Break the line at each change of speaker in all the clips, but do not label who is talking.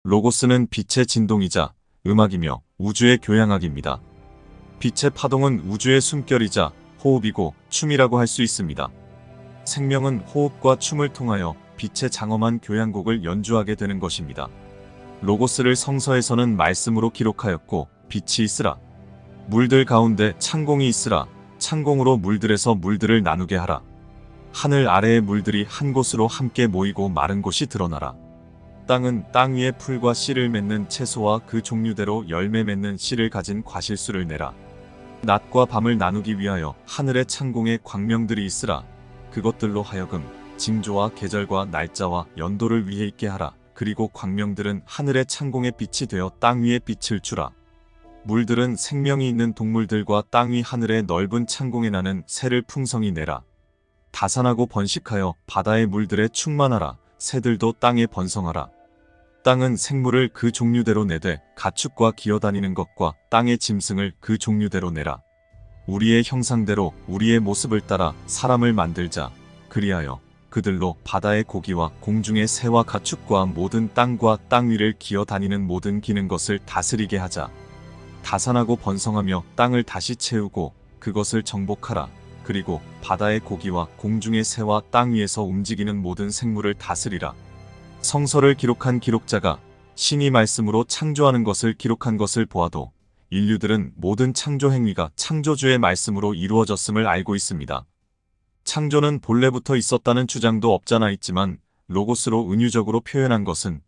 로고스는 빛의 진동이자 음악이며 우주의 교양학입니다. 빛의 파동은 우주의 숨결이자 호흡이고 춤이라고 할 수 있습니다. 생명은 호흡과 춤을 통하여 빛의 장엄한 교향곡을 연주하게 되는 것입니다. 로고스를 성서에서는 말씀으로 기록하였고 빛이 있으라. 물들 가운데 창공이 있으라. 창공으로 물들에서 물들을 나누게 하라. 하늘 아래의 물들이 한 곳으로 함께 모이고 마른 곳이 드러나라. 땅은 땅 위에 풀과 씨를 맺는 채소와 그 종류대로 열매 맺는 씨를 가진 과실수를 내라. 낮과 밤을 나누기 위하여 하늘의 창공에 광명들이 있으라. 그것들로 하여금 징조와 계절과 날짜와 연도를 위해 있게 하라. 그리고 광명들은 하늘의 창공에 빛이 되어 땅 위에 빛을 주라. 물들은 생명이 있는 동물들과 땅 위 하늘의 넓은 창공에 나는 새를 풍성히 내라. 다산하고 번식하여 바다의 물들에 충만하라. 새들도 땅에 번성하라. 땅은 생물을 그 종류대로 내되 가축과 기어다니는 것과 땅의 짐승을 그 종류대로 내라. 우리의 형상대로 우리의 모습을 따라 사람을 만들자. 그리하여 그들로 바다의 고기와 공중의 새와 가축과 모든 땅과 땅 위를 기어다니는 모든 기는 것을 다스리게 하자. 다산하고 번성하며 땅을 다시 채우고 그것을 정복하라. 그리고 바다의 고기와 공중의 새와 땅 위에서 움직이는 모든 생물을 다스리라. 성서를 기록한 기록자가 신이 말씀으로 창조하는 것을 기록한 것을 보아도 인류들은 모든 창조 행위가 창조주의 말씀으로 이루어졌음을 알고 있습니다. 창조는 본래부터 있었다는 주장도 없잖아 있지만 로고스로 은유적으로 표현한 것은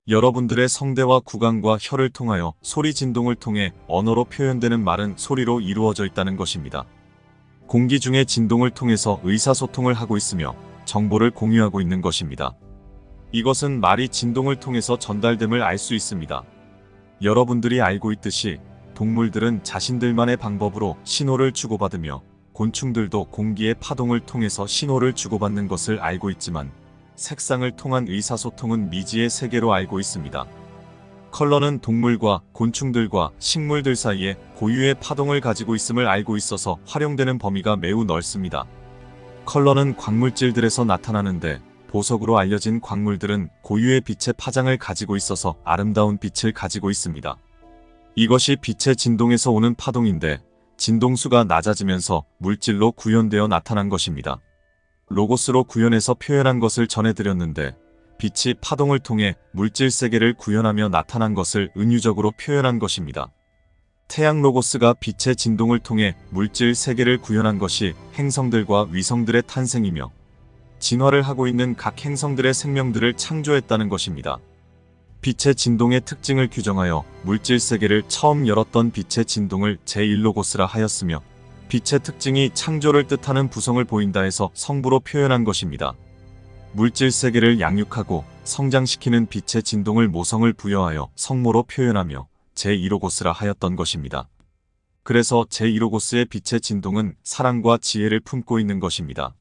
여러분들의 성대와 구강과 혀를 통하여 소리 진동을 통해 언어로 표현되는 말은 소리로 이루어져 있다는 것입니다. 공기 중의 진동을 통해서 의사소통을 하고 있으며 정보를 공유하고 있는 것입니다. 이것은 말이 진동을 통해서 전달됨을 알 수 있습니다. 여러분들이 알고 있듯이 동물들은 자신들만의 방법으로 신호를 주고받으며 곤충들도 공기의 파동을 통해서 신호를 주고받는 것을 알고 있지만 색상을 통한 의사소통은 미지의 세계로 알고 있습니다. 컬러는 동물과 곤충들과 식물들 사이에 고유의 파동을 가지고 있음을 알고 있어서 활용되는 범위가 매우 넓습니다. 컬러는 광물질들에서 나타나는데 보석으로 알려진 광물들은 고유의 빛의 파장을 가지고 있어서 아름다운 빛을 가지고 있습니다. 이것이 빛의 진동에서 오는 파동인데 진동수가 낮아지면서 물질로 구현되어 나타난 것입니다. 로고스로 구현해서 표현한 것을 전해드렸는데 빛이 파동을 통해 물질 세계를 구현하며 나타난 것을 은유적으로 표현한 것입니다. 태양 로고스가 빛의 진동을 통해 물질 세계를 구현한 것이 행성들과 위성들의 탄생이며 진화를 하고 있는 각 행성들의 생명들을 창조했다는 것입니다. 빛의 진동의 특징을 규정하여 물질 세계를 처음 열었던 빛의 진동을 제1로고스라 하였으며 빛의 특징이 창조를 뜻하는 부성을 보인다 해서 성부로 표현한 것입니다. 물질 세계를 양육하고 성장시키는 빛의 진동을 모성을 부여하여 성모로 표현하며 제2로고스라 하였던 것입니다. 그래서 제2로고스의 빛의 진동은 사랑과 지혜를 품고 있는 것입니다.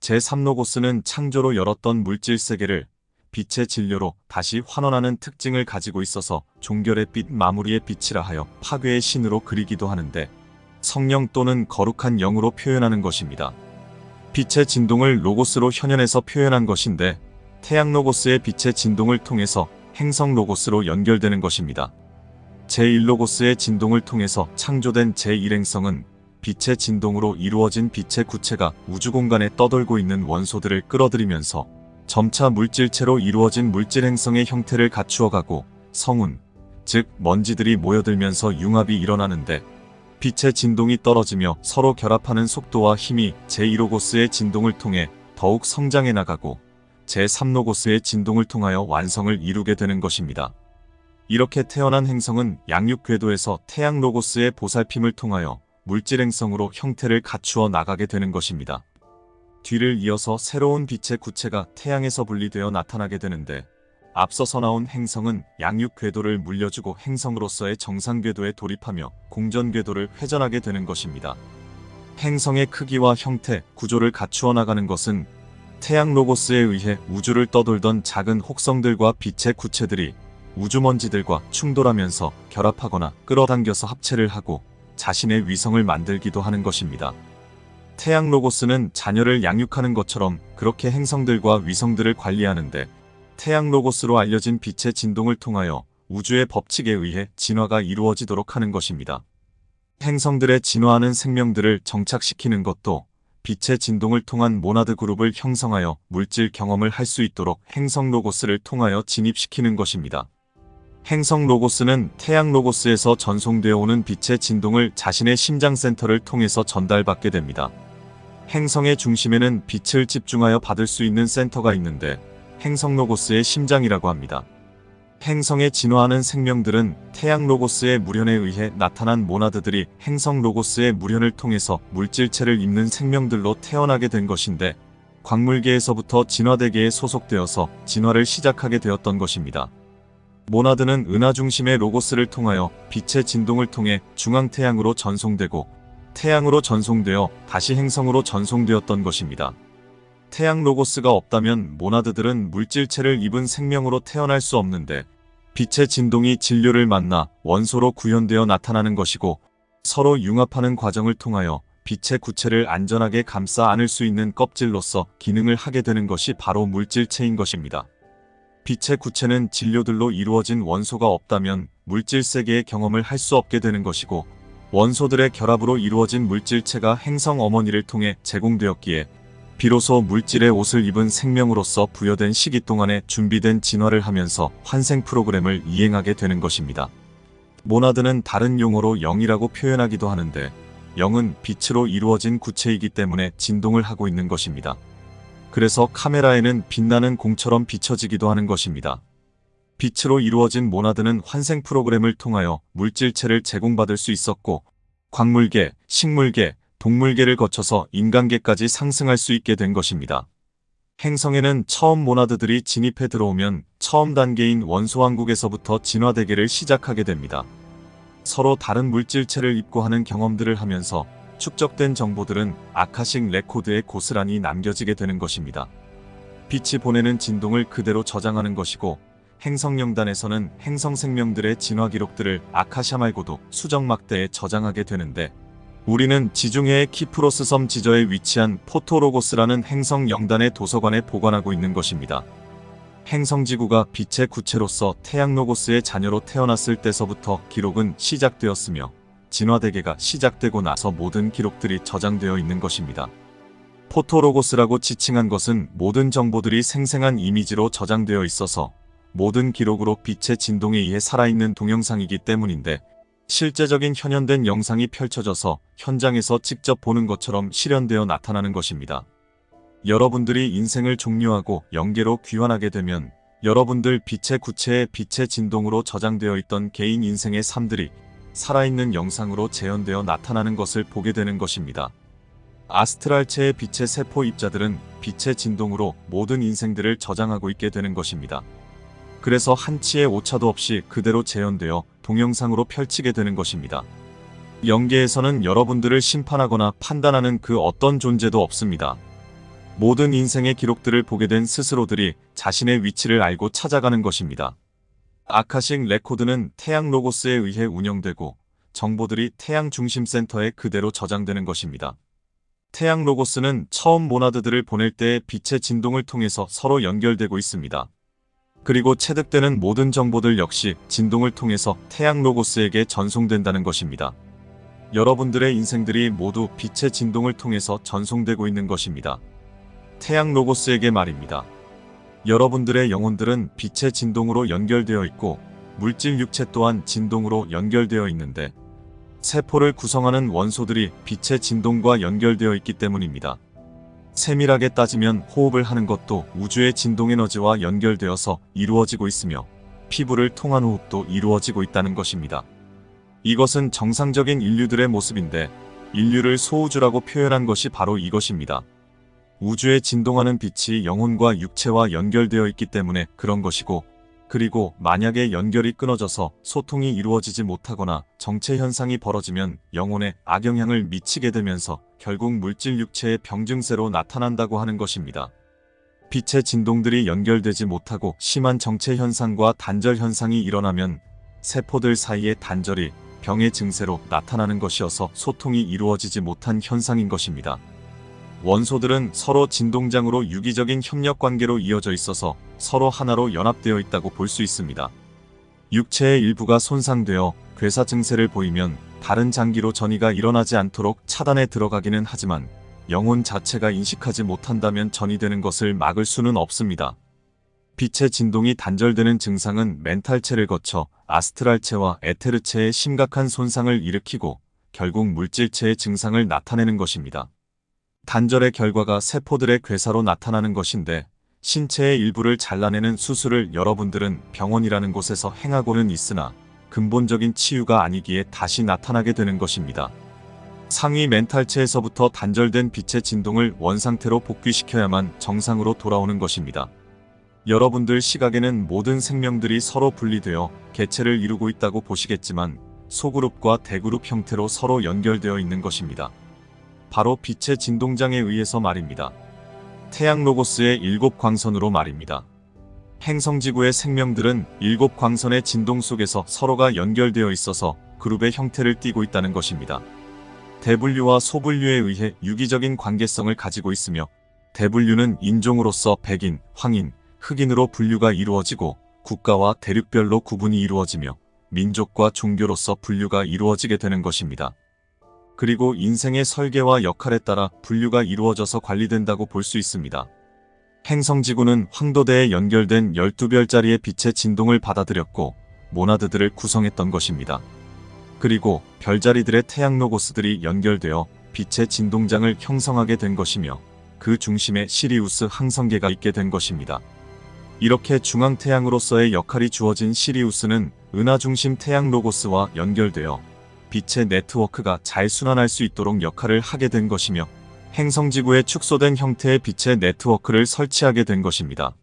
제3로고스는 창조로 열었던 물질 세계를 빛의 진료로 다시 환원하는 특징을 가지고 있어서 종결의 빛 마무리의 빛이라 하여 파괴의 신으로 그리기도 하는데 성령 또는 거룩한 영으로 표현하는 것입니다. 빛의 진동을 로고스로 현현해서 표현한 것인데 태양 로고스의 빛의 진동을 통해서 행성 로고스로 연결되는 것입니다. 제1로고스의 진동을 통해서 창조된 제1행성은 빛의 진동으로 이루어진 빛의 구체가 우주공간에 떠돌고 있는 원소들을 끌어들이면서 점차 물질체로 이루어진 물질행성의 형태를 갖추어가고 성운, 즉 먼지들이 모여들면서 융합이 일어나는데 빛의 진동이 떨어지며 서로 결합하는 속도와 힘이 제2로고스의 진동을 통해 더욱 성장해 나가고 제3로고스의 진동을 통하여 완성을 이루게 되는 것입니다. 이렇게 태어난 행성은 양육궤도에서 태양 로고스의 보살핌을 통하여 물질행성으로 형태를 갖추어 나가게 되는 것입니다. 뒤를 이어서 새로운 빛의 구체가 태양에서 분리되어 나타나게 되는데 앞서서 나온 행성은 양육궤도를 물려주고 행성으로서의 정상궤도에 돌입하며 공전궤도를 회전하게 되는 것입니다. 행성의 크기와 형태, 구조를 갖추어 나가는 것은 태양 로고스에 의해 우주를 떠돌던 작은 혹성들과 빛의 구체들이 우주먼지들과 충돌하면서 결합하거나 끌어당겨서 합체를 하고 자신의 위성을 만들기도 하는 것입니다. 태양 로고스는 자녀를 양육하는 것처럼 그렇게 행성들과 위성들을 관리하는데 태양 로고스로 알려진 빛의 진동을 통하여 우주의 법칙에 의해 진화가 이루어지도록 하는 것입니다. 행성들의 진화하는 생명들을 정착시키는 것도 빛의 진동을 통한 모나드 그룹을 형성하여 물질 경험을 할 수 있도록 행성 로고스를 통하여 진입시키는 것입니다. 행성 로고스는 태양 로고스에서 전송되어 오는 빛의 진동을 자신의 심장 센터를 통해서 전달받게 됩니다. 행성의 중심에는 빛을 집중하여 받을 수 있는 센터가 있는데 행성 로고스의 심장이라고 합니다. 행성에 진화하는 생명들은 태양 로고스의 물현에 의해 나타난 모나드들이 행성 로고스의 물현을 통해서 물질체를 입는 생명들로 태어나게 된 것인데 광물계에서부터 진화대계에 소속되어서 진화를 시작하게 되었던 것입니다. 모나드는 은하 중심의 로고스를 통하여 빛의 진동을 통해 중앙태양으로 전송되고 태양으로 전송되어 다시 행성으로 전송되었던 것입니다. 태양 로고스가 없다면 모나드들은 물질체를 입은 생명으로 태어날 수 없는데 빛의 진동이 진료를 만나 원소로 구현되어 나타나는 것이고 서로 융합하는 과정을 통하여 빛의 구체를 안전하게 감싸 안을 수 있는 껍질로서 기능을 하게 되는 것이 바로 물질체인 것입니다. 빛의 구체는 진료들로 이루어진 원소가 없다면 물질 세계의 경험을 할 수 없게 되는 것이고 원소들의 결합으로 이루어진 물질체가 행성 어머니를 통해 제공되었기에 비로소 물질의 옷을 입은 생명으로서 부여된 시기 동안에 준비된 진화를 하면서 환생 프로그램을 이행하게 되는 것입니다. 모나드는 다른 용어로 영이라고 표현하기도 하는데 영은 빛으로 이루어진 구체이기 때문에 진동을 하고 있는 것입니다. 그래서 카메라에는 빛나는 공처럼 비춰지기도 하는 것입니다. 빛으로 이루어진 모나드는 환생 프로그램을 통하여 물질체를 제공받을 수 있었고 광물계, 식물계, 동물계를 거쳐서 인간계까지 상승할 수 있게 된 것입니다. 행성에는 처음 모나드들이 진입해 들어오면 처음 단계인 원소왕국에서부터 진화대계를 시작하게 됩니다. 서로 다른 물질체를 입고 하는 경험들을 하면서 축적된 정보들은 아카식 레코드에 고스란히 남겨지게 되는 것입니다. 빛이 보내는 진동을 그대로 저장하는 것이고 행성영단에서는 행성 생명들의 진화 기록들을 아카샤 말고도 수정막대에 저장하게 되는데 우리는 지중해의 키프로스 섬 지저에 위치한 포토로고스라는 행성 영단의 도서관에 보관하고 있는 것입니다. 행성지구가 빛의 구체로서 태양 로고스의 자녀로 태어났을 때서부터 기록은 시작되었으며 진화대계가 시작되고 나서 모든 기록들이 저장되어 있는 것입니다. 포토로고스라고 지칭한 것은 모든 정보들이 생생한 이미지로 저장되어 있어서 모든 기록으로 빛의 진동에 의해 살아있는 동영상이기 때문인데 실제적인 현현된 영상이 펼쳐져서 현장에서 직접 보는 것처럼 실현되어 나타나는 것입니다. 여러분들이 인생을 종료하고 영계로 귀환하게 되면 여러분들 빛의 구체에 빛의 진동으로 저장되어 있던 개인 인생의 삶들이 살아있는 영상으로 재현되어 나타나는 것을 보게 되는 것입니다. 아스트랄체의 빛의 세포 입자들은 빛의 진동으로 모든 인생들을 저장하고 있게 되는 것입니다. 그래서 한치의 오차도 없이 그대로 재현되어 동영상으로 펼치게 되는 것입니다. 영계에서는 여러분들을 심판하거나 판단하는 그 어떤 존재도 없습니다. 모든 인생의 기록들을 보게 된 스스로들이 자신의 위치를 알고 찾아가는 것입니다. 아카식 레코드는 태양 로고스에 의해 운영되고 정보들이 태양 중심 센터에 그대로 저장되는 것입니다. 태양 로고스는 처음 모나드들을 보낼 때의 빛의 진동을 통해서 서로 연결되고 있습니다. 그리고 체득되는 모든 정보들 역시 진동을 통해서 태양 로고스에게 전송된다는 것입니다. 여러분들의 인생들이 모두 빛의 진동을 통해서 전송되고 있는 것입니다. 태양 로고스에게 말입니다. 여러분들의 영혼들은 빛의 진동으로 연결되어 있고 물질 육체 또한 진동으로 연결되어 있는데 세포를 구성하는 원소들이 빛의 진동과 연결되어 있기 때문입니다. 세밀하게 따지면 호흡을 하는 것도 우주의 진동 에너지와 연결되어서 이루어지고 있으며 피부를 통한 호흡도 이루어지고 있다는 것입니다. 이것은 정상적인 인류들의 모습인데 인류를 소우주라고 표현한 것이 바로 이것입니다. 우주에 진동하는 빛이 영혼과 육체와 연결되어 있기 때문에 그런 것이고 그리고 만약에 연결이 끊어져서 소통이 이루어지지 못하거나 정체 현상이 벌어지면 영혼에 악영향을 미치게 되면서 결국 물질 육체의 병증세로 나타난다고 하는 것입니다. 빛의 진동들이 연결되지 못하고 심한 정체 현상과 단절 현상이 일어나면 세포들 사이의 단절이 병의 증세로 나타나는 것이어서 소통이 이루어지지 못한 현상인 것입니다. 원소들은 서로 진동장으로 유기적인 협력 관계로 이어져 있어서 서로 하나로 연합되어 있다고 볼 수 있습니다. 육체의 일부가 손상되어 괴사 증세를 보이면 다른 장기로 전이가 일어나지 않도록 차단에 들어가기는 하지만 영혼 자체가 인식하지 못한다면 전이되는 것을 막을 수는 없습니다. 빛의 진동이 단절되는 증상은 멘탈체를 거쳐 아스트랄체와 에테르체에 심각한 손상을 일으키고 결국 물질체의 증상을 나타내는 것입니다. 단절의 결과가 세포들의 괴사로 나타나는 것인데 신체의 일부를 잘라내는 수술을 여러분들은 병원이라는 곳에서 행하고는 있으나 근본적인 치유가 아니기에 다시 나타나게 되는 것입니다. 상위 멘탈체에서부터 단절된 빛의 진동을 원상태로 복귀시켜야만 정상으로 돌아오는 것입니다. 여러분들 시각에는 모든 생명들이 서로 분리되어 개체를 이루고 있다고 보시겠지만 소그룹과 대그룹 형태로 서로 연결되어 있는 것입니다. 바로 빛의 진동장에 의해서 말입니다. 태양 로고스의 7광선으로 말입니다. 행성지구의 생명들은 7광선의 진동 속에서 서로가 연결되어 있어서 그룹의 형태를 띠고 있다는 것입니다. 대분류와 소분류에 의해 유기적인 관계성을 가지고 있으며 대분류는 인종으로서 백인, 황인, 흑인으로 분류가 이루어지고 국가와 대륙별로 구분이 이루어지며 민족과 종교로서 분류가 이루어지게 되는 것입니다. 그리고 인생의 설계와 역할에 따라 분류가 이루어져서 관리된다고 볼 수 있습니다. 행성지구는 황도대에 연결된 12별짜리의 빛의 진동을 받아들였고 모나드들을 구성했던 것입니다. 그리고 별자리들의 태양 로고스들이 연결되어 빛의 진동장을 형성하게 된 것이며 그 중심에 시리우스 항성계가 있게 된 것입니다. 이렇게 중앙태양으로서의 역할이 주어진 시리우스는 은하중심 태양 로고스와 연결되어 빛의 네트워크가 잘 순환할 수 있도록 역할을 하게 된 것이며 행성지구에 축소된 형태의 빛의 네트워크를 설치하게 된 것입니다.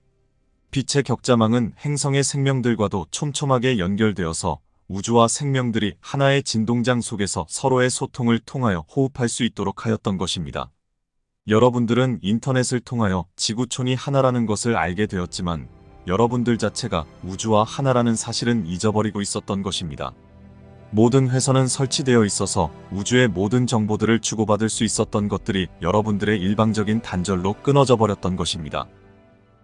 빛의 격자망은 행성의 생명들과도 촘촘하게 연결되어서 우주와 생명들이 하나의 진동장 속에서 서로의 소통을 통하여 호흡할 수 있도록 하였던 것입니다. 여러분들은 인터넷을 통하여 지구촌이 하나라는 것을 알게 되었지만 여러분들 자체가 우주와 하나라는 사실은 잊어버리고 있었던 것입니다. 모든 회선은 설치되어 있어서 우주의 모든 정보들을 주고받을 수 있었던 것들이 여러분들의 일방적인 단절로 끊어져 버렸던 것입니다.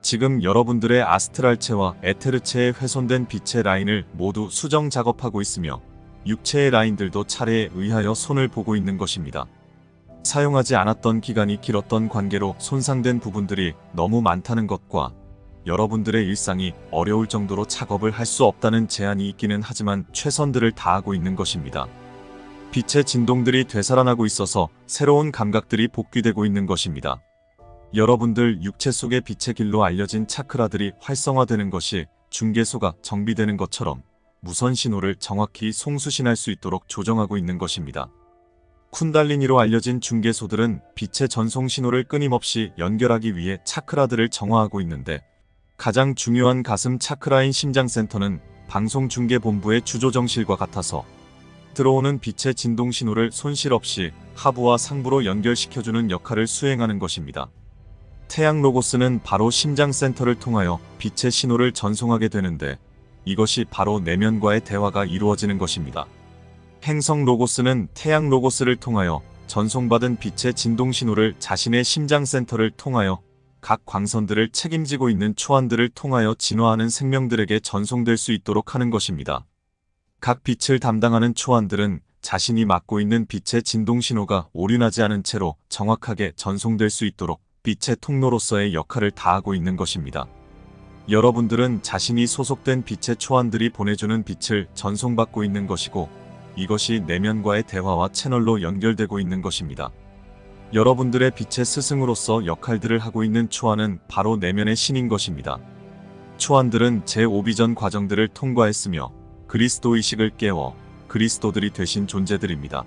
지금 여러분들의 아스트랄체와 에테르체에 훼손된 빛의 라인을 모두 수정 작업하고 있으며 육체의 라인들도 차례에 의하여 손을 보고 있는 것입니다. 사용하지 않았던 기간이 길었던 관계로 손상된 부분들이 너무 많다는 것과 여러분들의 일상이 어려울 정도로 작업을 할 수 없다는 제한이 있기는 하지만 최선들을 다하고 있는 것입니다. 빛의 진동들이 되살아나고 있어서 새로운 감각들이 복귀되고 있는 것입니다. 여러분들 육체 속의 빛의 길로 알려진 차크라들이 활성화되는 것이 중개소가 정비되는 것처럼 무선 신호를 정확히 송수신할 수 있도록 조정하고 있는 것입니다. 쿤달리니로 알려진 중개소들은 빛의 전송 신호를 끊임없이 연결하기 위해 차크라들을 정화하고 있는데 가장 중요한 가슴 차크라인 심장센터는 방송중개본부의 주조정실과 같아서 들어오는 빛의 진동 신호를 손실 없이 하부와 상부로 연결시켜주는 역할을 수행하는 것입니다. 태양 로고스는 바로 심장센터를 통하여 빛의 신호를 전송하게 되는데 이것이 바로 내면과의 대화가 이루어지는 것입니다. 행성 로고스는 태양 로고스를 통하여 전송받은 빛의 진동 신호를 자신의 심장센터를 통하여 각 광선들을 책임지고 있는 초안들을 통하여 진화하는 생명들에게 전송될 수 있도록 하는 것입니다. 각 빛을 담당하는 초안들은 자신이 맡고 있는 빛의 진동 신호가 오륜하지 않은 채로 정확하게 전송될 수 있도록 빛의 통로로서의 역할을 다하고 있는 것입니다. 여러분들은 자신이 소속된 빛의 초안들이 보내주는 빛을 전송받고 있는 것이고 이것이 내면과의 대화와 채널로 연결되고 있는 것입니다. 여러분들의 빛의 스승으로서 역할들을 하고 있는 초안은 바로 내면의 신인 것입니다. 초안들은 제5비전 과정들을 통과했으며 그리스도의식을 깨워 그리스도들이 되신 존재들입니다.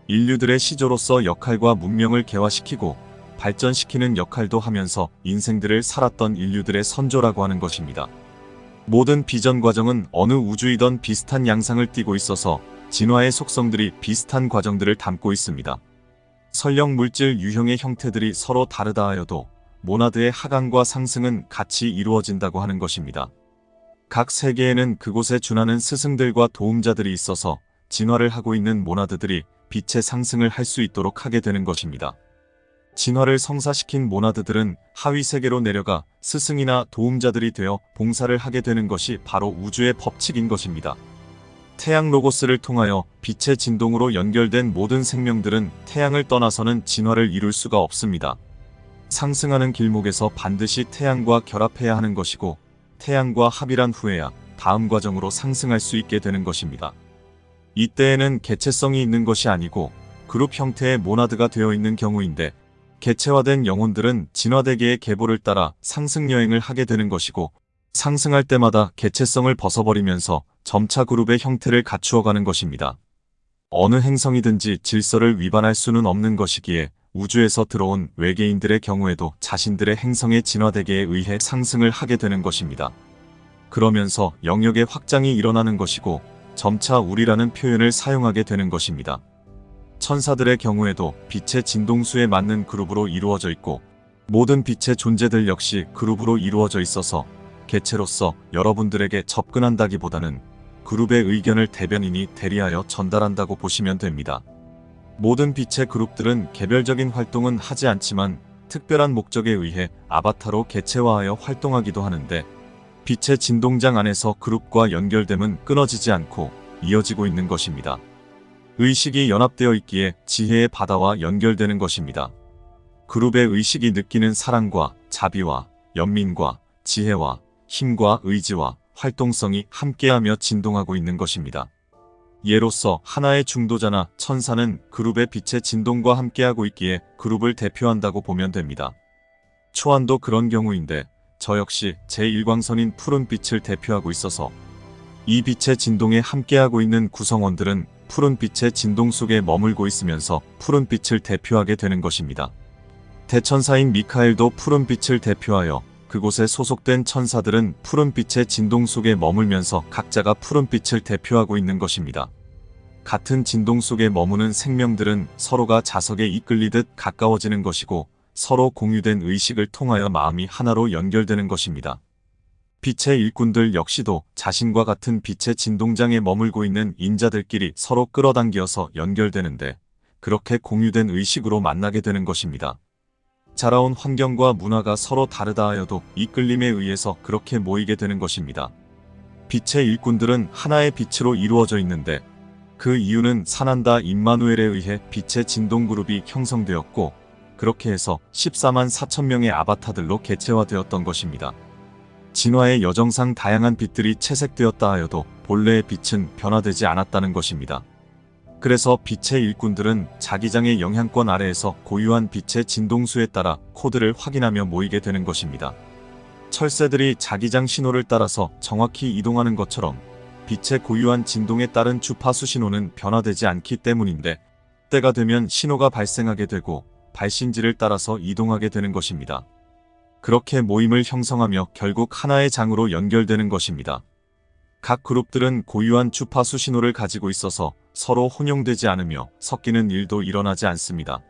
인류들의 시조로서 역할과 문명을 개화시키고 발전시키는 역할도 하면서 인생들을 살았던 인류들의 선조라고 하는 것입니다. 모든 비전 과정은 어느 우주이던 비슷한 양상을 띠고 있어서 진화의 속성들이 비슷한 과정들을 담고 있습니다. 설령 물질 유형의 형태들이 서로 다르다 하여도 모나드의 하강과 상승은 같이 이루어진다고 하는 것입니다. 각 세계에는 그곳에 준하는 스승들과 도움자들이 있어서 진화를 하고 있는 모나드들이 빛의 상승을 할 수 있도록 하게 되는 것입니다. 진화를 성사시킨 모나드들은 하위 세계로 내려가 스승이나 도움자들이 되어 봉사를 하게 되는 것이 바로 우주의 법칙인 것입니다. 태양 로고스를 통하여 빛의 진동으로 연결된 모든 생명들은 태양을 떠나서는 진화를 이룰 수가 없습니다. 상승하는 길목에서 반드시 태양과 결합해야 하는 것이고, 태양과 합일한 후에야 다음 과정으로 상승할 수 있게 되는 것입니다. 이때에는 개체성이 있는 것이 아니고 그룹 형태의 모나드가 되어 있는 경우인데, 개체화된 영혼들은 진화대계의 계보를 따라 상승 여행을 하게 되는 것이고, 상승할 때마다 개체성을 벗어버리면서 점차 그룹의 형태를 갖추어가는 것입니다. 어느 행성이든지 질서를 위반할 수는 없는 것이기에 우주에서 들어온 외계인들의 경우에도 자신들의 행성의 진화대계에 의해 상승을 하게 되는 것입니다. 그러면서 영역의 확장이 일어나는 것이고 점차 우리라는 표현을 사용하게 되는 것입니다. 천사들의 경우에도 빛의 진동수에 맞는 그룹으로 이루어져 있고, 모든 빛의 존재들 역시 그룹으로 이루어져 있어서 개체로서 여러분들에게 접근한다기보다는 그룹의 의견을 대변인이 대리하여 전달한다고 보시면 됩니다. 모든 빛의 그룹들은 개별적인 활동은 하지 않지만 특별한 목적에 의해 아바타로 개체화하여 활동하기도 하는데, 빛의 진동장 안에서 그룹과 연결됨은 끊어지지 않고 이어지고 있는 것입니다. 의식이 연합되어 있기에 지혜의 바다와 연결되는 것입니다. 그룹의 의식이 느끼는 사랑과 자비와 연민과 지혜와 힘과 의지와 활동성이 함께하며 진동하고 있는 것입니다. 예로서 하나의 중도자나 천사는 그룹의 빛의 진동과 함께하고 있기에 그룹을 대표한다고 보면 됩니다. 초안도 그런 경우인데, 저 역시 제1광선인 푸른빛을 대표하고 있어서 이 빛의 진동에 함께하고 있는 구성원들은 푸른빛의 진동 속에 머물고 있으면서 푸른빛을 대표하게 되는 것입니다. 대천사인 미카엘도 푸른빛을 대표하여 그곳에 소속된 천사들은 푸른빛의 진동 속에 머물면서 각자가 푸른빛을 대표하고 있는 것입니다. 같은 진동 속에 머무는 생명들은 서로가 자석에 이끌리듯 가까워지는 것이고, 서로 공유된 의식을 통하여 마음이 하나로 연결되는 것입니다. 빛의 일꾼들 역시도 자신과 같은 빛의 진동장에 머물고 있는 인자들끼리 서로 끌어당겨서 연결되는데, 그렇게 공유된 의식으로 만나게 되는 것입니다. 자라온 환경과 문화가 서로 다르다 하여도 이끌림에 의해서 그렇게 모이게 되는 것입니다. 빛의 일꾼들은 하나의 빛으로 이루어져 있는데, 그 이유는 사난다 임마누엘에 의해 빛의 진동 그룹이 형성되었고, 그렇게 해서 14만 4천 명의 아바타들로 개체화되었던 것입니다. 진화의 여정상 다양한 빛들이 채색되었다 하여도 본래의 빛은 변화되지 않았다는 것입니다. 그래서 빛의 일꾼들은 자기장의 영향권 아래에서 고유한 빛의 진동수에 따라 코드를 확인하며 모이게 되는 것입니다. 철새들이 자기장 신호를 따라서 정확히 이동하는 것처럼 빛의 고유한 진동에 따른 주파수 신호는 변화되지 않기 때문인데, 때가 되면 신호가 발생하게 되고 발신지를 따라서 이동하게 되는 것입니다. 그렇게 모임을 형성하며 결국 하나의 장으로 연결되는 것입니다. 각 그룹들은 고유한 주파수 신호를 가지고 있어서 서로 혼용되지 않으며 섞이는 일도 일어나지 않습니다.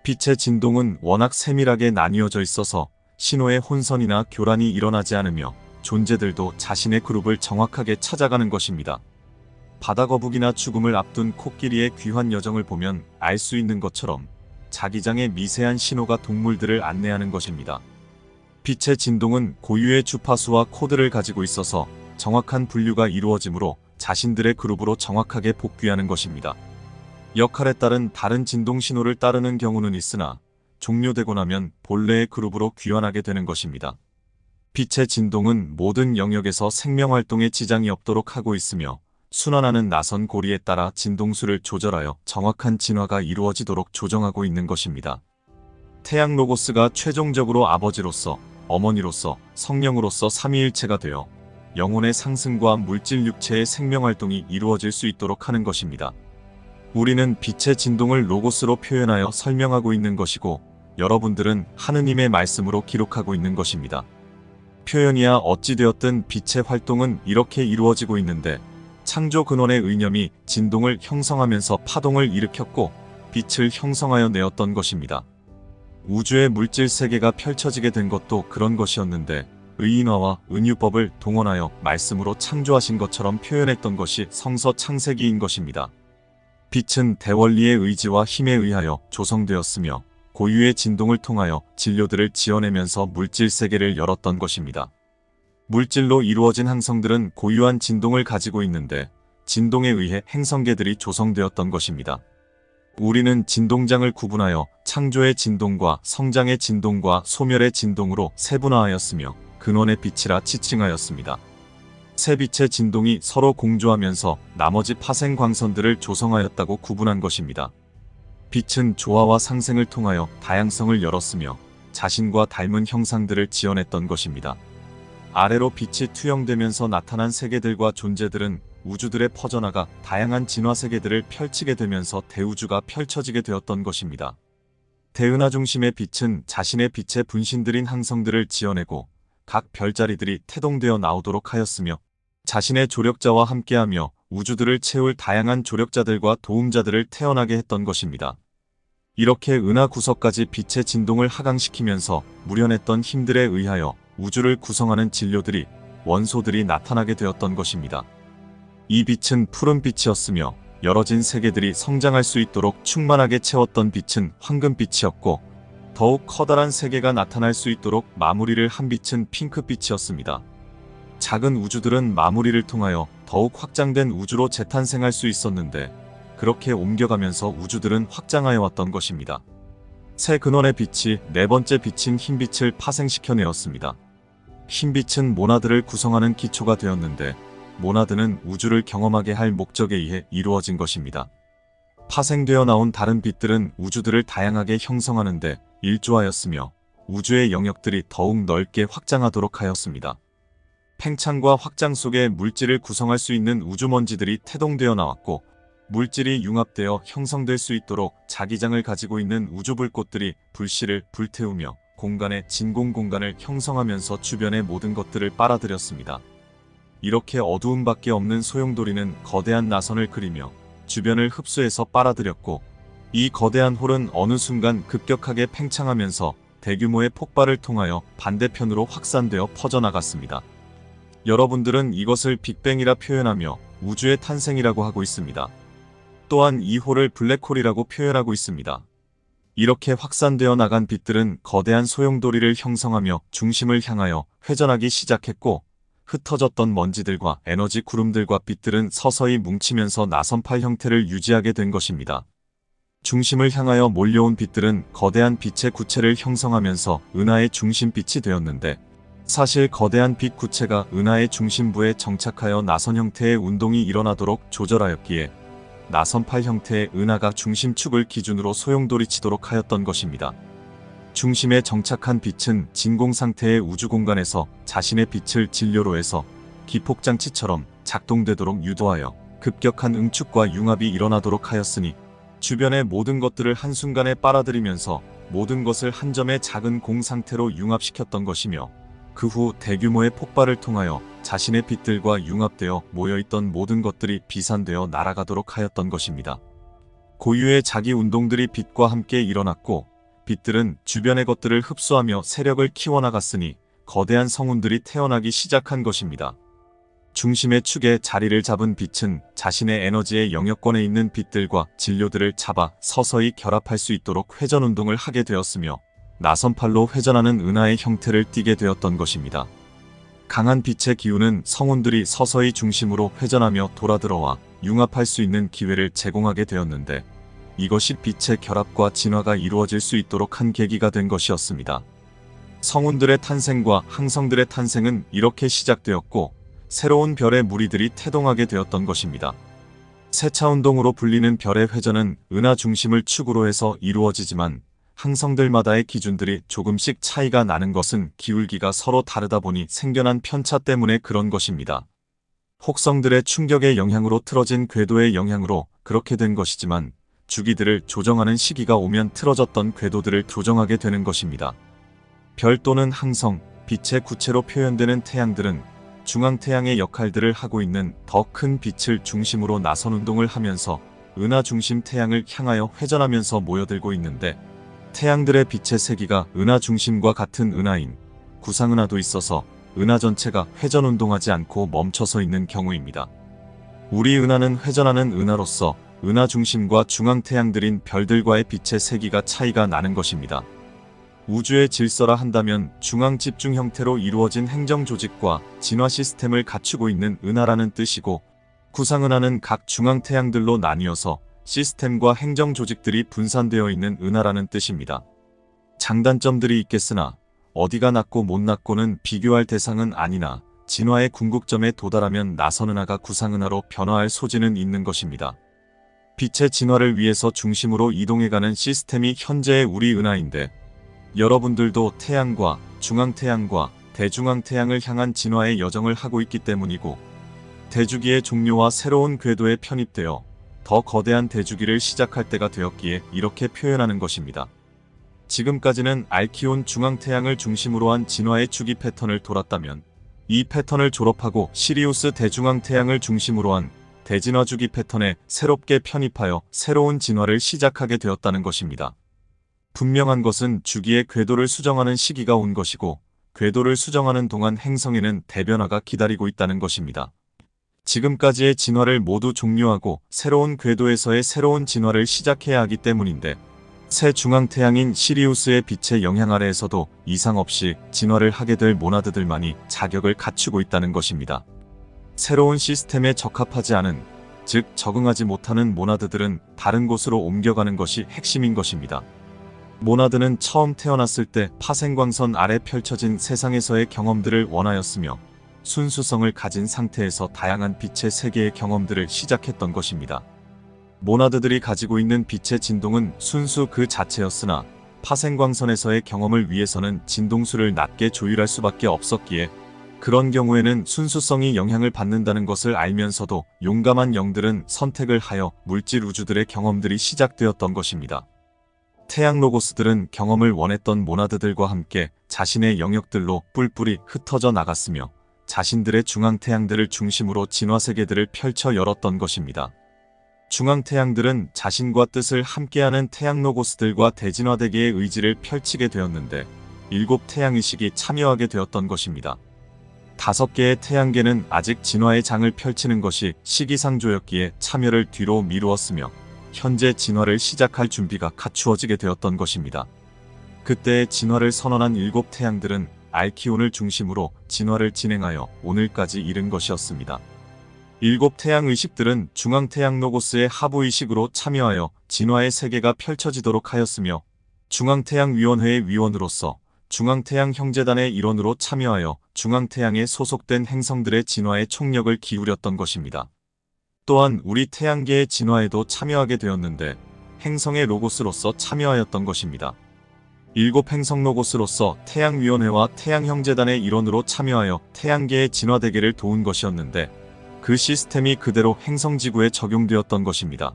빛의 진동은 워낙 세밀하게 나뉘어져 있어서 신호의 혼선이나 교란이 일어나지 않으며 존재들도 자신의 그룹을 정확하게 찾아가는 것입니다. 바다거북이나 죽음을 앞둔 코끼리의 귀환 여정을 보면 알 수 있는 것처럼 자기장의 미세한 신호가 동물들을 안내하는 것입니다. 빛의 진동은 고유의 주파수와 코드를 가지고 있어서 정확한 분류가 이루어지므로 자신들의 그룹으로 정확하게 복귀하는 것입니다. 역할에 따른 다른 진동 신호를 따르는 경우는 있으나 종료되고 나면 본래의 그룹으로 귀환하게 되는 것입니다. 빛의 진동은 모든 영역에서 생명활동에 지장이 없도록 하고 있으며, 순환하는 나선 고리에 따라 진동수를 조절하여 정확한 진화가 이루어지도록 조정하고 있는 것입니다. 태양 로고스가 최종적으로 아버지로서, 어머니로서, 성령으로서 삼위일체가 되어 영혼의 상승과 물질 육체의 생명활동이 이루어질 수 있도록 하는 것입니다. 우리는 빛의 진동을 로고스로 표현하여 설명하고 있는 것이고, 여러분들은 하느님의 말씀으로 기록하고 있는 것입니다. 표현이야 어찌되었든 빛의 활동은 이렇게 이루어지고 있는데, 창조 근원의 의념이 진동을 형성하면서 파동을 일으켰고 빛을 형성하여 내었던 것입니다. 우주의 물질 세계가 펼쳐지게 된 것도 그런 것이었는데, 의인화와 은유법을 동원하여 말씀으로 창조하신 것처럼 표현했던 것이 성서 창세기인 것입니다. 빛은 대원리의 의지와 힘에 의하여 조성되었으며 고유의 진동을 통하여 진료들을 지어내면서 물질 세계를 열었던 것입니다. 물질로 이루어진 항성들은 고유한 진동을 가지고 있는데 진동에 의해 행성계들이 조성되었던 것입니다. 우리는 진동장을 구분하여 창조의 진동과 성장의 진동과 소멸의 진동으로 세분화하였으며 근원의 빛이라 지칭하였습니다. 세 빛의 진동이 서로 공조하면서 나머지 파생 광선들을 조성하였다고 구분한 것입니다. 빛은 조화와 상생을 통하여 다양성을 열었으며 자신과 닮은 형상들을 지어냈던 것입니다. 아래로 빛이 투영되면서 나타난 세계들과 존재들은 우주들에 퍼져나가 다양한 진화 세계들을 펼치게 되면서 대우주가 펼쳐지게 되었던 것입니다. 대은하 중심의 빛은 자신의 빛의 분신들인 항성들을 지어내고 각 별자리들이 태동되어 나오도록 하였으며 자신의 조력자와 함께하며 우주들을 채울 다양한 조력자들과 도움자들을 태어나게 했던 것입니다. 이렇게 은하 구석까지 빛의 진동을 하강시키면서 무련했던 힘들에 의하여 우주를 구성하는 진료들이 원소들이 나타나게 되었던 것입니다. 이 빛은 푸른 빛이었으며 열어진 세계들이 성장할 수 있도록 충만하게 채웠던 빛은 황금빛이었고 더욱 커다란 세계가 나타날 수 있도록 마무리를 한 빛은 핑크빛이었습니다. 작은 우주들은 마무리를 통하여 더욱 확장된 우주로 재탄생할 수 있었는데 그렇게 옮겨가면서 우주들은 확장하여 왔던 것입니다. 새 근원의 빛이 네 번째 빛인 흰빛을 파생시켜내었습니다. 흰빛은 모나드를 구성하는 기초가 되었는데 모나드는 우주를 경험하게 할 목적에 의해 이루어진 것입니다. 파생되어 나온 다른 빛들은 우주들을 다양하게 형성하는데 일조하였으며 우주의 영역들이 더욱 넓게 확장하도록 하였습니다. 팽창과 확장 속에 물질을 구성할 수 있는 우주먼지들이 태동되어 나왔고 물질이 융합되어 형성될 수 있도록 자기장을 가지고 있는 우주불꽃들이 불씨를 불태우며 공간의 진공 공간을 형성하면서 주변의 모든 것들을 빨아들였습니다. 이렇게 어두움밖에 없는 소용돌이는 거대한 나선을 그리며 주변을 흡수해서 빨아들였고 이 거대한 홀은 어느 순간 급격하게 팽창하면서 대규모의 폭발을 통하여 반대편으로 확산되어 퍼져나갔습니다. 여러분들은 이것을 빅뱅이라 표현하며 우주의 탄생이라고 하고 있습니다. 또한 이 홀을 블랙홀이라고 표현하고 있습니다. 이렇게 확산되어 나간 빛들은 거대한 소용돌이를 형성하며 중심을 향하여 회전하기 시작했고 흩어졌던 먼지들과 에너지 구름들과 빛들은 서서히 뭉치면서 나선팔 형태를 유지하게 된 것입니다. 중심을 향하여 몰려온 빛들은 거대한 빛의 구체를 형성하면서 은하의 중심빛이 되었는데 사실 거대한 빛 구체가 은하의 중심부에 정착하여 나선 형태의 운동이 일어나도록 조절하였기에 나선팔 형태의 은하가 중심축을 기준으로 소용돌이치도록 하였던 것입니다. 중심에 정착한 빛은 진공 상태의 우주 공간에서 자신의 빛을 진료로 해서 기폭장치처럼 작동되도록 유도하여 급격한 응축과 융합이 일어나도록 하였으니 주변의 모든 것들을 한순간에 빨아들이면서 모든 것을 한 점의 작은 공 상태로 융합시켰던 것이며 그 후 대규모의 폭발을 통하여 자신의 빛들과 융합되어 모여있던 모든 것들이 비산되어 날아가도록 하였던 것입니다. 고유의 자기 운동들이 빛과 함께 일어났고 빛들은 주변의 것들을 흡수하며 세력을 키워나갔으니 거대한 성운들이 태어나기 시작한 것입니다. 중심의 축에 자리를 잡은 빛은 자신의 에너지의 영역권에 있는 빛들과 진료들을 잡아 서서히 결합할 수 있도록 회전운동을 하게 되었으며 나선팔로 회전하는 은하의 형태를 띠게 되었던 것입니다. 강한 빛의 기운은 성운들이 서서히 중심으로 회전하며 돌아들어와 융합할 수 있는 기회를 제공하게 되었는데 이것이 빛의 결합과 진화가 이루어질 수 있도록 한 계기가 된 것이었습니다. 성운들의 탄생과 항성들의 탄생은 이렇게 시작되었고 새로운 별의 무리들이 태동하게 되었던 것입니다. 세차운동으로 불리는 별의 회전은 은하 중심을 축으로 해서 이루어지지만 항성들마다의 기준들이 조금씩 차이가 나는 것은 기울기가 서로 다르다 보니 생겨난 편차 때문에 그런 것입니다. 혹성들의 충격의 영향으로 틀어진 궤도의 영향으로 그렇게 된 것이지만 주기들을 조정하는 시기가 오면 틀어졌던 궤도들을 조정하게 되는 것입니다. 별 또는 항성, 빛의 구체로 표현되는 태양들은 중앙태양의 역할들을 하고 있는 더 큰 빛을 중심으로 나선운동을 하면서 은하 중심 태양을 향하여 회전하면서 모여들고 있는데 태양들의 빛의 세기가 은하 중심과 같은 은하인 구상은하도 있어서 은하 전체가 회전운동하지 않고 멈춰서 있는 경우입니다. 우리 은하는 회전하는 은하로서 은하 중심과 중앙태양들인 별들과의 빛의 세기가 차이가 나는 것입니다. 우주의 질서라 한다면 중앙 집중 형태로 이루어진 행정 조직과 진화 시스템을 갖추고 있는 은하라는 뜻이고, 구상은하는 각 중앙태양들로 나뉘어서 시스템과 행정 조직들이 분산되어 있는 은하라는 뜻입니다. 장단점들이 있겠으나 어디가 낫고 못 낫고는 비교할 대상은 아니나 진화의 궁극점에 도달하면 나선 은하가 구상은하로 변화할 소지는 있는 것입니다. 빛의 진화를 위해서 중심으로 이동해가는 시스템이 현재의 우리 은하인데, 여러분들도 태양과 중앙태양과 대중앙태양을 향한 진화의 여정을 하고 있기 때문이고, 대주기의 종료와 새로운 궤도에 편입되어 더 거대한 대주기를 시작할 때가 되었기에 이렇게 표현하는 것입니다. 지금까지는 알키온 중앙태양을 중심으로 한 진화의 주기 패턴을 돌았다면, 이 패턴을 졸업하고 시리우스 대중앙태양을 중심으로 한 대진화 주기 패턴에 새롭게 편입하여 새로운 진화를 시작하게 되었다는 것입니다. 분명한 것은 주기의 궤도를 수정하는 시기가 온 것이고, 궤도를 수정하는 동안 행성에는 대변화가 기다리고 있다는 것입니다. 지금까지의 진화를 모두 종료하고 새로운 궤도에서의 새로운 진화를 시작해야 하기 때문인데, 새 중앙태양인 시리우스의 빛의 영향 아래에서도 이상 없이 진화를 하게 될 모나드들만이 자격을 갖추고 있다는 것입니다. 새로운 시스템에 적합하지 않은, 즉 적응하지 못하는 모나드들은 다른 곳으로 옮겨가는 것이 핵심인 것입니다. 모나드는 처음 태어났을 때 파생광선 아래 펼쳐진 세상에서의 경험들을 원하였으며, 순수성을 가진 상태에서 다양한 빛의 세계의 경험들을 시작했던 것입니다. 모나드들이 가지고 있는 빛의 진동은 순수 그 자체였으나, 파생광선에서의 경험을 위해서는 진동수를 낮게 조율할 수밖에 없었기에, 그런 경우에는 순수성이 영향을 받는다는 것을 알면서도 용감한 영들은 선택을 하여 물질 우주들의 경험들이 시작되었던 것입니다. 태양 로고스들은 경험을 원했던 모나드들과 함께 자신의 영역들로 뿔뿔이 흩어져 나갔으며, 자신들의 중앙태양들을 중심으로 진화세계들을 펼쳐 열었던 것입니다. 중앙태양들은 자신과 뜻을 함께하는 태양 로고스들과 대진화대계의 의지를 펼치게 되었는데, 7태양의식이 참여하게 되었던 것입니다. 5개의 태양계는 아직 진화의 장을 펼치는 것이 시기상조였기에 참여를 뒤로 미루었으며, 현재 진화를 시작할 준비가 갖추어지게 되었던 것입니다. 그때의 진화를 선언한 7태양들은 알키온을 중심으로 진화를 진행하여 오늘까지 이른 것이었습니다. 7태양 의식들은 중앙태양 로고스의 하부의식으로 참여하여 진화의 세계가 펼쳐지도록 하였으며, 중앙태양위원회의 위원으로서 중앙태양 형제단의 일원으로 참여하여 중앙태양에 소속된 행성들의 진화에 총력을 기울였던 것입니다. 또한 우리 태양계의 진화에도 참여하게 되었는데, 행성의 로고스로서 참여하였던 것입니다. 7행성 로고스로서 태양위원회와 태양형제단의 일원으로 참여하여 태양계의 진화대계를 도운 것이었는데, 그 시스템이 그대로 행성지구에 적용되었던 것입니다.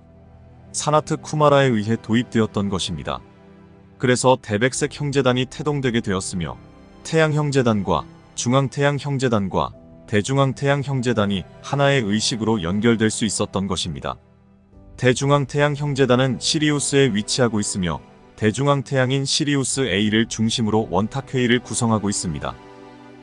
사나트 쿠마라에 의해 도입되었던 것입니다. 그래서 대백색 형제단이 태동되게 되었으며, 태양형제단과 중앙태양형제단과 대중앙태양형제단이 하나의 의식으로 연결될 수 있었던 것입니다. 대중앙태양형제단은 시리우스에 위치하고 있으며, 대중앙태양인 시리우스 A를 중심으로 원탁회의를 구성하고 있습니다.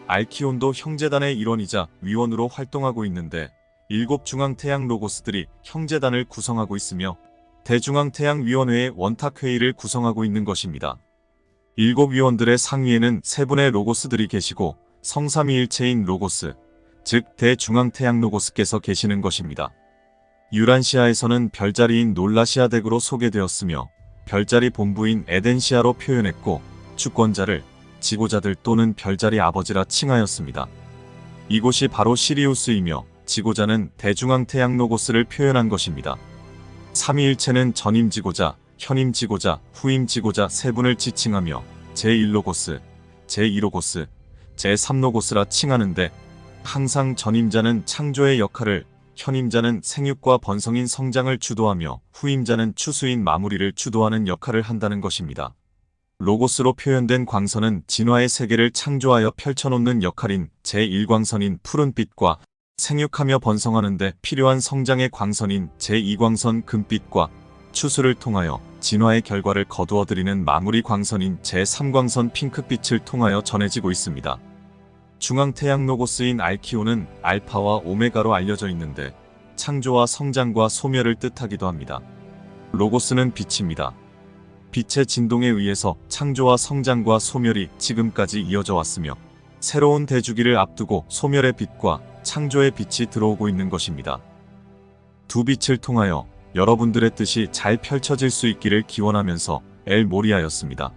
알키온도 형제단의 일원이자 위원으로 활동하고 있는데, 7중앙태양 로고스들이 형제단을 구성하고 있으며, 대중앙태양위원회의 원탁회의를 구성하고 있는 것입니다. 7위원들의 상위에는 3분의 로고스들이 계시고, 성삼위일체인 로고스, 즉 대중앙태양 로고스께서 계시는 것입니다. 유란시아에서는 별자리인 놀라시아 덱으로 소개되었으며, 별자리 본부인 에덴시아로 표현했고, 주권자를 지고자들 또는 별자리 아버지라 칭하였습니다. 이곳이 바로 시리우스이며, 지고자는 대중앙태양 로고스를 표현한 것입니다. 삼위일체는 전임지고자, 현임지고자, 후임지고자 3분을 지칭하며 제1로고스, 제2로고스, 제3로고스라 칭하는데, 항상 전임자는 창조의 역할을, 현임자는 생육과 번성인 성장을 주도하며 후임자는 추수인 마무리를 주도하는 역할을 한다는 것입니다. 로고스로 표현된 광선은 진화의 세계를 창조하여 펼쳐놓는 역할인 제1광선인 푸른빛과, 생육하며 번성하는 데 필요한 성장의 광선인 제2광선 금빛과, 추수를 통하여 진화의 결과를 거두어들이는 마무리 광선인 제3광선 핑크빛을 통하여 전해지고 있습니다. 중앙태양 로고스인 알키온은 알파와 오메가로 알려져 있는데, 창조와 성장과 소멸을 뜻하기도 합니다. 로고스는 빛입니다. 빛의 진동에 의해서 창조와 성장과 소멸이 지금까지 이어져 왔으며 새로운 대주기를 앞두고 소멸의 빛과 창조의 빛이 들어오고 있는 것입니다. 두 빛을 통하여 여러분들의 뜻이 잘 펼쳐질 수 있기를 기원하면서 엘 모리아였습니다.